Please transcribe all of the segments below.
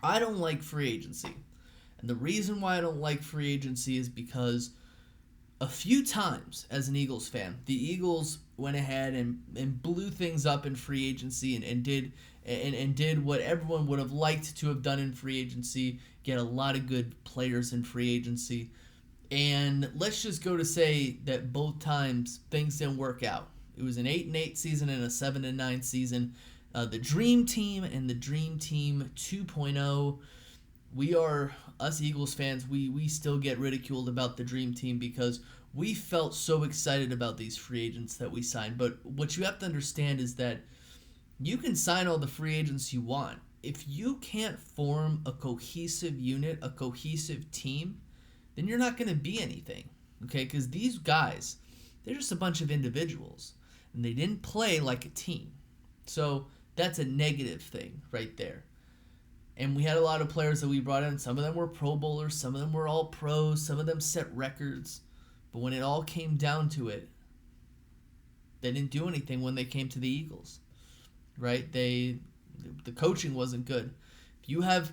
I don't like free agency. And the reason why I don't like free agency is because a few times as an Eagles fan, the Eagles went ahead and blew things up in free agency and did what everyone would have liked to have done in free agency, get a lot of good players in free agency. And let's just go to say that both times things didn't work out. It was an 8-8 season and a 7-9 season. The Dream Team and the Dream Team 2.0. We are, us Eagles fans, we still get ridiculed about the Dream Team because we felt so excited about these free agents that we signed. But what you have to understand is that you can sign all the free agents you want. If you can't form a cohesive unit, a cohesive team, then you're not going to be anything. Okay? Because these guys, they're just a bunch of individuals. And they didn't play like a team. So that's a negative thing right there. And we had a lot of players that we brought in. Some of them were Pro Bowlers. Some of them were all pros. Some of them set records. But when it all came down to it, they didn't do anything when they came to the Eagles. Right? The coaching wasn't good. If you have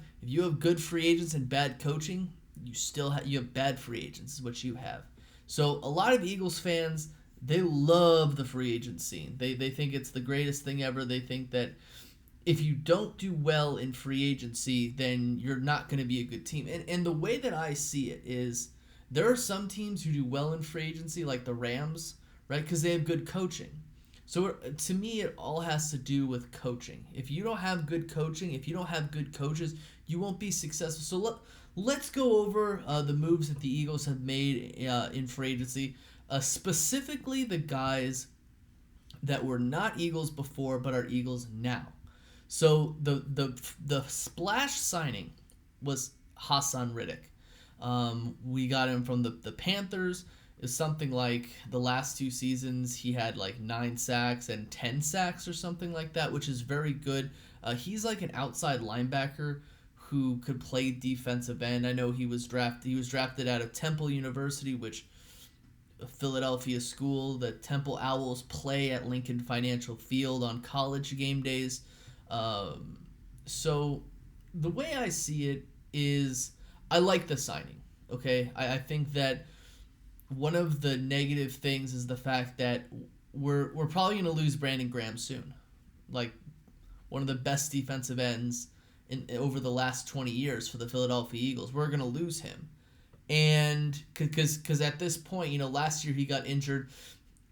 good free agents and bad coaching, you have bad free agents is what you have. So a lot of Eagles fans, they love the free agent scene. They think it's the greatest thing ever. They think that if you don't do well in free agency, then you're not going to be a good team. And the way that I see it is there are some teams who do well in free agency, like the Rams, right? Because they have good coaching. So to me, it all has to do with coaching. If you don't have good coaching, if you don't have good coaches, you won't be successful. So let's go over the moves that the Eagles have made in free agency, specifically the guys that were not Eagles before but are Eagles now. So the splash signing was Hassan Riddick. We got him from the Panthers. It's something like the last 2 seasons he had like 9 sacks and 10 sacks or something like that, which is very good. He's like an outside linebacker who could play defensive end. I know he was drafted out of Temple University, which a Philadelphia school. The Temple Owls play at Lincoln Financial Field on college game days. So the way I see it is I like the signing. Okay, I think that one of the negative things is the fact that we're probably going to lose Brandon Graham soon, like one of the best defensive ends over the last 20 years for the Philadelphia Eagles. We're going to lose him, and because at this point, last year he got injured,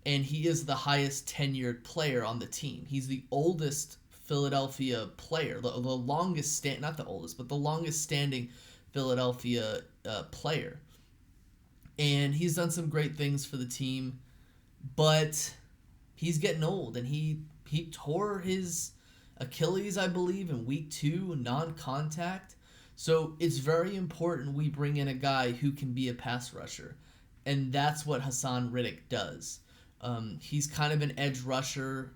and he is the highest tenured player on the team. He's the oldest Philadelphia player, the longest not the oldest, but the longest standing Philadelphia player. And he's done some great things for the team, but he's getting old, and he tore his Achilles, I believe, in week 2, non-contact. So it's very important we bring in a guy who can be a pass rusher, and that's what Hassan Riddick does. He's kind of an edge rusher,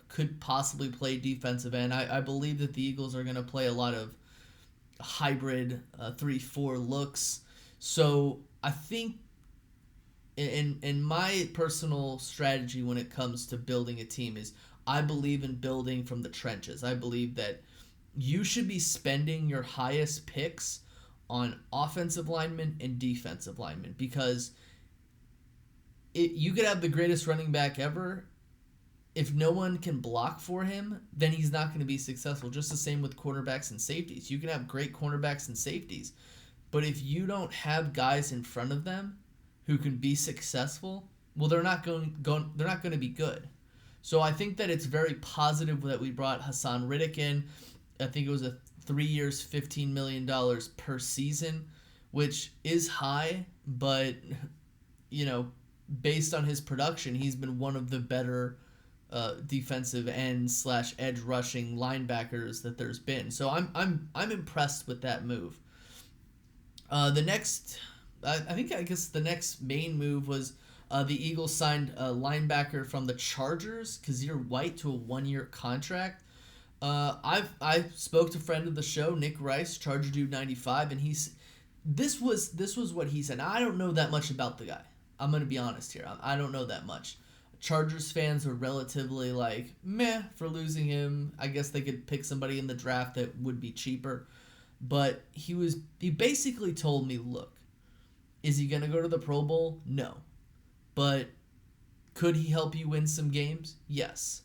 could possibly play defensive end. I believe that the Eagles are going to play a lot of hybrid 3-4 looks. So I think in my personal strategy when it comes to building a team is I believe in building from the trenches. I believe that you should be spending your highest picks on offensive linemen and defensive linemen, because you could have the greatest running back ever. If no one can block for him, then he's not going to be successful. Just the same with cornerbacks and safeties. You can have great cornerbacks and safeties, but if you don't have guys in front of them who can be successful, well, they're not going to be good. So I think that it's very positive that we brought Hassan Riddick in. I think it was 3 years, $15 million per season, which is high, but based on his production, he's been one of the better defensive end / edge rushing linebackers that there's been. So I'm impressed with that move. The next main move was the Eagles signed a linebacker from the Chargers, Kazir White, to a 1-year contract. I spoke to a friend of the show, Nick Rice, Charger Dude 95, and this was what he said. Now, I don't know that much about the guy. I'm gonna be honest here. I don't know that much. Chargers fans are relatively meh for losing him. I guess they could pick somebody in the draft that would be cheaper. But he basically told me, look, is he going to go to the Pro Bowl? No. But could he help you win some games? Yes.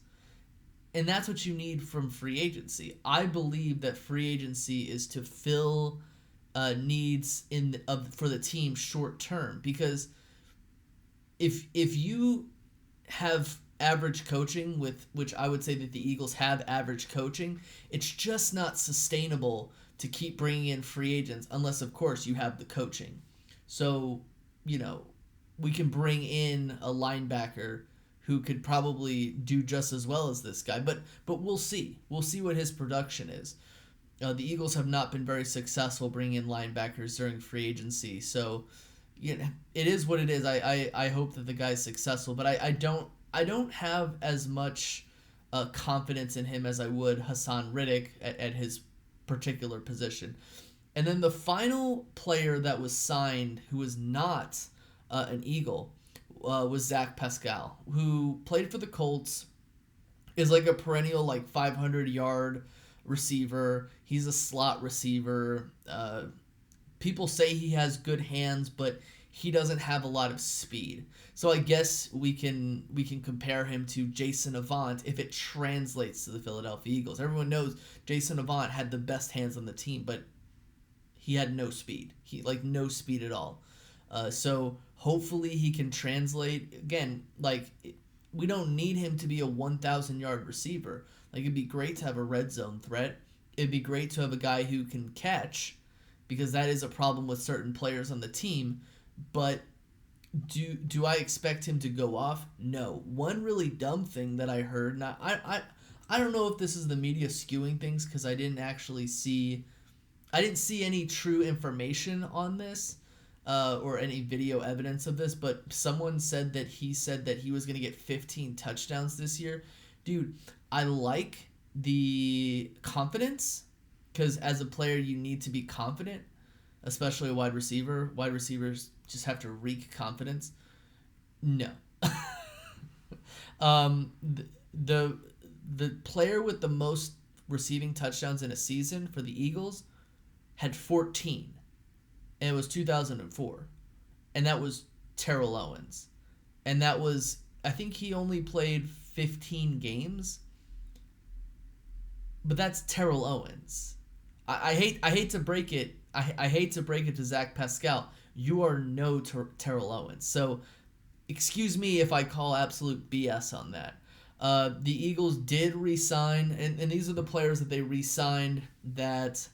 And that's what you need from free agency. I believe that free agency is to fill needs for the team short term, because if you have average coaching, which I would say that the Eagles have average coaching, it's just not sustainable to keep bringing in free agents unless, of course, you have the coaching. So, we can bring in a linebacker who could probably do just as well as this guy, but we'll see. We'll see what his production is. The Eagles have not been very successful bringing in linebackers during free agency, so it is what it is. I hope that the guy's successful, but I don't have as much confidence in him as I would Hassan Riddick at his particular position. And then the final player that was signed who was not an Eagle was Zach Pascal, who played for the Colts, is like a perennial 500-yard receiver. He's a slot receiver. People say he has good hands, but he doesn't have a lot of speed. So I guess we can compare him to Jason Avant if it translates to the Philadelphia Eagles. Everyone knows Jason Avant had the best hands on the team, but he had no speed. No speed at all. So hopefully he can translate. Again, we don't need him to be a 1,000-yard receiver. It'd be great to have a red zone threat. It'd be great to have a guy who can catch, because that is a problem with certain players on the team. But do I expect him to go off? No. One really dumb thing that I heard, now I don't know if this is the media skewing things, because I didn't see any true information on this or any video evidence of this, but someone said that he was going to get 15 touchdowns this year. Dude, I like the confidence, because as a player you need to be confident, especially a wide receiver. Wide receivers just have to reek confidence. No. The player with the most receiving touchdowns in a season for the Eagles had 14, and it was 2004, and that was Terrell Owens, and that was, I think he only played 15 games, but that's Terrell Owens. I hate to break it. I hate to break it to Zach Pascal. You are no Terrell Owens. So, excuse me if I call absolute BS on that. The Eagles did re-sign, and these are the players that they re-signed that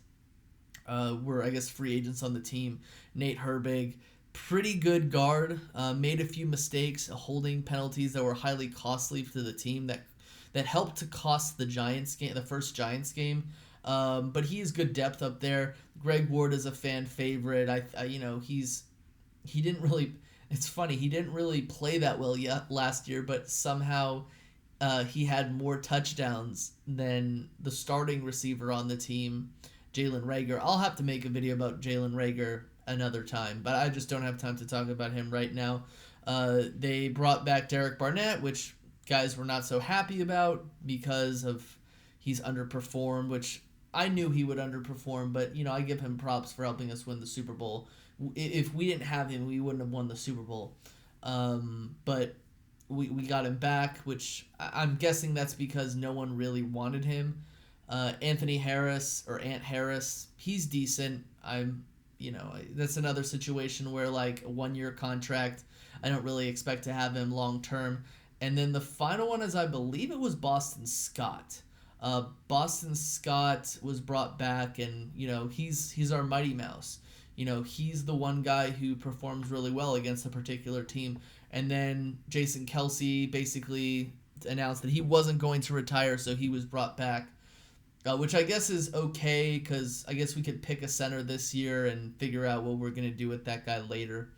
were, I guess, free agents on the team. Nate Herbig, pretty good guard, made a few mistakes, holding penalties that were highly costly to the team that helped to cost the Giants game, the first Giants game. But he has good depth up there. Greg Ward is a fan favorite. He didn't really. It's funny, he didn't really play that well last year, but somehow he had more touchdowns than the starting receiver on the team, Jalen Reagor. I'll have to make a video about Jalen Reagor another time, but I just don't have time to talk about him right now. They brought back Derek Barnett, which guys were not so happy about because of he's underperformed, which I knew he would underperform, but I give him props for helping us win the Super Bowl. If we didn't have him, we wouldn't have won the Super Bowl. But we got him back, which I'm guessing that's because no one really wanted him. Anthony Harris, or Ant Harris, he's decent. That's another situation where a 1-year contract, I don't really expect to have him long term. And then the final one is, I believe it was Boston Scott. Boston Scott was brought back, and he's our Mighty Mouse. He's the one guy who performs really well against a particular team. And then Jason Kelce basically announced that he wasn't going to retire, so he was brought back, which I guess is okay, because I guess we could pick a center this year and figure out what we're going to do with that guy later.